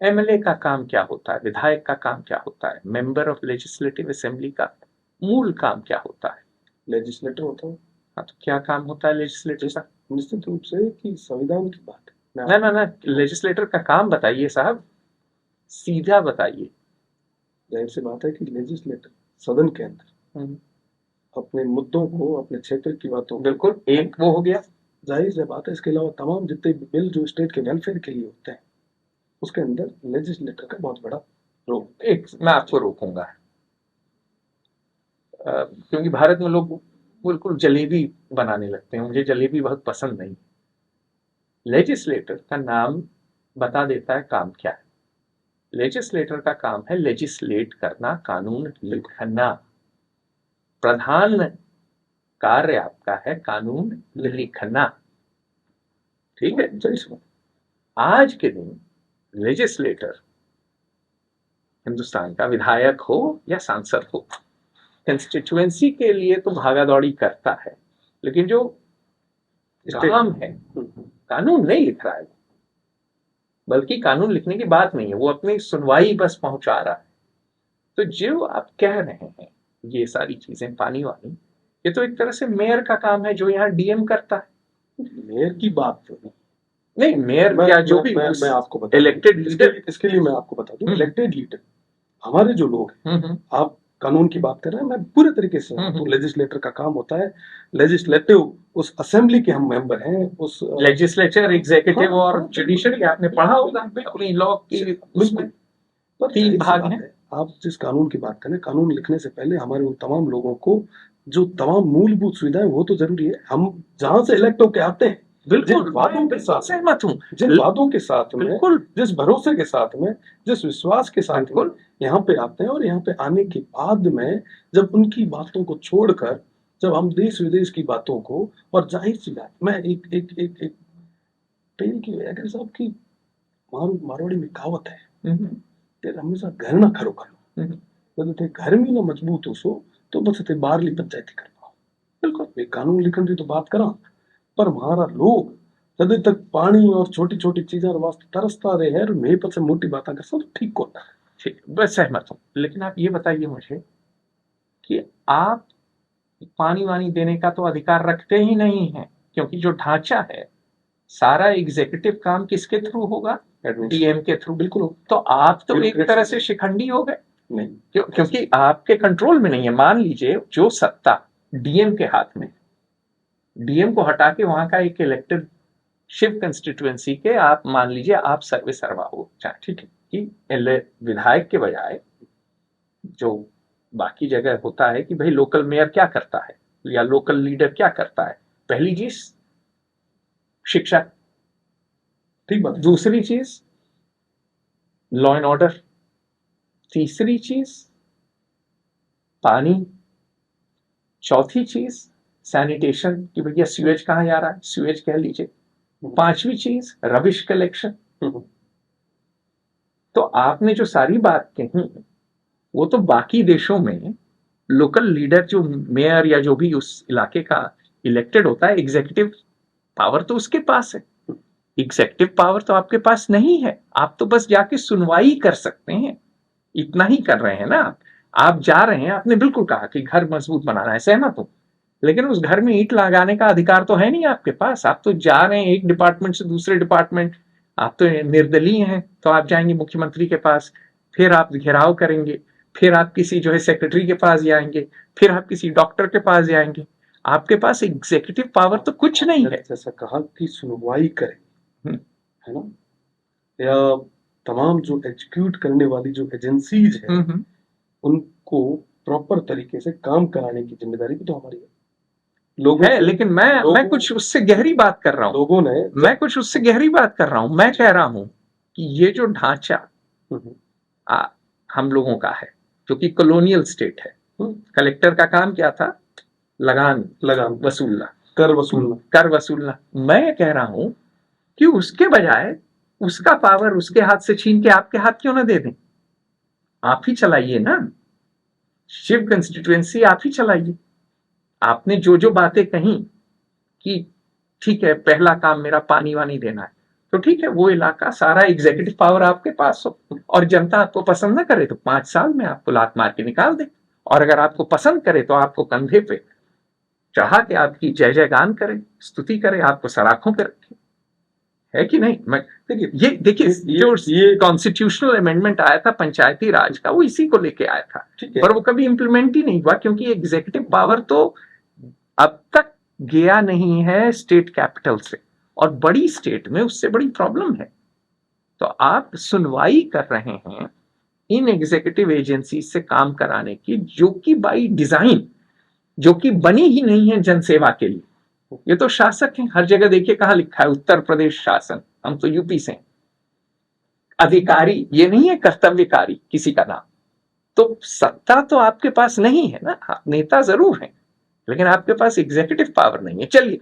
MLA का काम क्या होता है, विधायक का काम क्या होता है, मेंबर ऑफ लेजिस्लेटिव असेंबली का मूल काम क्या होता है? लेजिस्लेटर होता है। हाँ, तो क्या काम होता है लेजिस्लेटर का? निश्चित रूप से कि संविधान की बात है ना ना ना, लेजिस्लेटर का काम बताइए साहब, सीधा बताइए। जाहिर सी बात है कि लेजिस्लेटर सदन के अंदर हम्म, अपने मुद्दों को, अपने क्षेत्र की बातों को, बिल्कुल, एक वो हो गया। जाहिर सी बात है इसके अलावा तमाम जितने भी बिल जो स्टेट के वेलफेयर के लिए होते हैं उसके अंदर लेजिस्लेटर का बहुत बड़ा रोल। एक मैं आपको रोकूंगा, क्योंकि भारत में लोग बिल्कुल जलेबी बनाने लगते हैं, मुझे जलेबी बहुत पसंद नहीं। लेजिस्लेटर का नाम बता देता है काम क्या है। लेजिस्लेटर का काम है लेजिस्लेट करना, कानून लिखना। प्रधान कार्य आपका है कानून लिखना, ठीक है? जाहिर सी बात आज के दिन लेजिस्लेटर हिंदुस्तान का विधायक हो या सांसद हो, कंस्टिट्यूएंसी के लिए तो भागा दौड़ी करता है, लेकिन जो काम है, कानून नहीं लिख रहा है। बल्कि कानून लिखने की बात नहीं है, वो अपनी सुनवाई बस पहुंचा रहा है। तो जो आप कह रहे हैं ये सारी चीजें पानी वानी, ये तो एक तरह से मेयर का काम है जो यहाँ डीएम करता है। मेयर की बात नहीं, मेयर या जो भी मैं आपको बता इलेक्टेड लीडर। इसके लिए मैं आपको बता दूं, इलेक्टेड लीडर हमारे जो लोग हैं, आप कानून की बात कर रहे हैं, मैं पूरे तरीके से तो लेजिस्लेटर का काम होता है लेजिस्लेटिव, उस असेंबली के हम मेंबर हैं, उस लेजिस्लेचर, एग्जीक्यूटिव और जुडिशरी आपने पढ़ा होगा अपनी लॉ की, उसमें पर तीन भाग हैं। आप जिस कानून की बात करें, कानून लिखने से पहले हमारे उन तमाम लोगों को जो तमाम मूलभूत सुविधाएं वो तो जरूरी है। हम जहां से इलेक्ट होके आते हैं, बिल्कुल वादों के साथ सहमत हूँ, जिन वादों के साथ में, बिल्कुल जिस भरोसे के साथ में, जिस विश्वास के साथ में यहाँ पे आते हैं, और यहाँ पे आने के बाद में जब उनकी बातों को छोड़कर जब हम देश विदेश की बातों को, और जाहिर सी बात, मैं एक एक एक एक पेन की अगर साहब की मारवाड़ी में कहावत है, तेरे हमेशा घर ना खरो करो, तो ते घर में ना मजबूत हो सो तो बस ते बाहरली पंचायती कर पाओ। बिल्कुल ये कानून लिखण की तो बात करा, पर हमारा लोग जब तक पानी और छोटी छोटी चीजें वास्ते तरसता रहे हैं, और मैं पछ मोटी बातें कर सब ठीक को। ठीक, बस सहमत हूँ, लेकिन आप ये बताइए मुझे कि आप पानी वानी देने का तो अधिकार रखते ही नहीं है, क्योंकि जो ढांचा है सारा एग्जीक्यूटिव काम किसके थ्रू होगा? डीएम के थ्रू। बिल्कुल। तो आप तो एक तरह से शिखंडी हो गए, नहीं, क्योंकि आपके कंट्रोल में नहीं है। मान लीजिए जो सत्ता डीएम के हाथ में, डीएम को हटा के वहां का एक इलेक्टेड शिव कंस्टिट्यूएंसी के आप मान लीजिए आप सर्वे सर्वा हो चाहे, ठीक है, कि विधायक के बजाय जो बाकी जगह होता है कि भाई लोकल मेयर क्या करता है या लोकल लीडर क्या करता है, पहली चीज शिक्षा, ठीक बात। दूसरी चीज लॉ एंड ऑर्डर, तीसरी चीज पानी, चौथी चीज सैनिटेशन कि भैया सीवेज कहाँ जा रहा है, सीवेज कह लीजिए, पांचवी चीज रबिश कलेक्शन। तो आपने जो सारी बात कही वो तो बाकी देशों में लोकल लीडर जो मेयर या जो भी उस इलाके का इलेक्टेड होता है, एग्जीक्यूटिव पावर तो उसके पास है, एग्जीक्यूटिव पावर तो आपके पास नहीं है। आप तो बस जाके सुनवाई कर सकते हैं, इतना ही कर रहे हैं ना आप जा रहे हैं, आपने बिल्कुल कहा कि घर मजबूत बनाना है, सहमत हूं, लेकिन उस घर में ईंट लगाने का अधिकार तो है नहीं आपके पास। आप तो जा रहे हैं एक डिपार्टमेंट से दूसरे डिपार्टमेंट, आप तो निर्दलीय हैं, तो आप जाएंगे मुख्यमंत्री के पास, फिर आप घेराव करेंगे, फिर आप किसी जो है सेक्रेटरी के पास जाएंगे, फिर आप किसी डॉक्टर के पास जाएंगे। आपके पास एग्जीक्यूटिव पावर तो कुछ नहीं है। जैसा कहा कि सुनवाई करें, है ना, या तमाम जो एग्जीक्यूट करने वाली जो एजेंसीज है उनको प्रॉपर तरीके से काम कराने की जिम्मेदारी भी तो हमारी है। लोगों है, लेकिन मैं कुछ उससे गहरी बात कर रहा हूं, लोगों ने मैं कुछ उससे गहरी बात कर रहा हूं। मैं कह रहा हूं कि ये जो ढांचा हम लोगों का है, जो कि कॉलोनियल स्टेट है, कलेक्टर का काम क्या था? लगान वसूलना, कर वसूलना। मैं कह रहा हूं कि उसके बजाय उसका पावर उसके हाथ से छीन के आपके हाथ क्यों ना दे दें? आप ही चलाइए ना, शिव कंस्टिट्यूएंसी आप ही चलाइए। आपने जो जो बातें कही कि ठीक है पहला काम मेरा पानी वानी देना है, तो ठीक है, वो इलाका सारा एग्जीक्यूटिव पावर आपके पास हो, और जनता आपको पसंद ना करे तो 5 साल में आपको लात मार के निकाल दे, और अगर आपको पसंद करे तो आपको कंधे पे चढ़ा के आपकी जय जयगान करे, स्तुति करे, आपको सराखों पे रखे। है कि नहीं? मैं देखिए ये देखिए, जो ये कॉन्स्टिट्यूशनल अमेंडमेंट आया था पंचायती राज का, वो इसी को लेके आया था, ठीक है। पर वो कभी इंप्लीमेंट ही नहीं हुआ, क्योंकि एग्जीक्यूटिव पावर तो अब तक गया नहीं है स्टेट कैपिटल से, और बड़ी स्टेट में उससे बड़ी प्रॉब्लम है। तो आप सुनवाई कर रहे हैं इन एग्जीक्यूटिव एजेंसी से काम कराने की, जो कि बाई डिजाइन, जो कि बनी ही नहीं है जनसेवा के लिए। ये तो शासक हैं, हर जगह देखिए कहां लिखा है उत्तर प्रदेश शासन, हम तो यूपी से हैं। अधिकारी ये नहीं है कर्तव्यकारी किसी का नाम। तो सत्ता तो आपके पास नहीं है ना, आप नेता जरूर हैं, लेकिन आपके पास एग्जीक्यूटिव पावर नहीं है। चलिए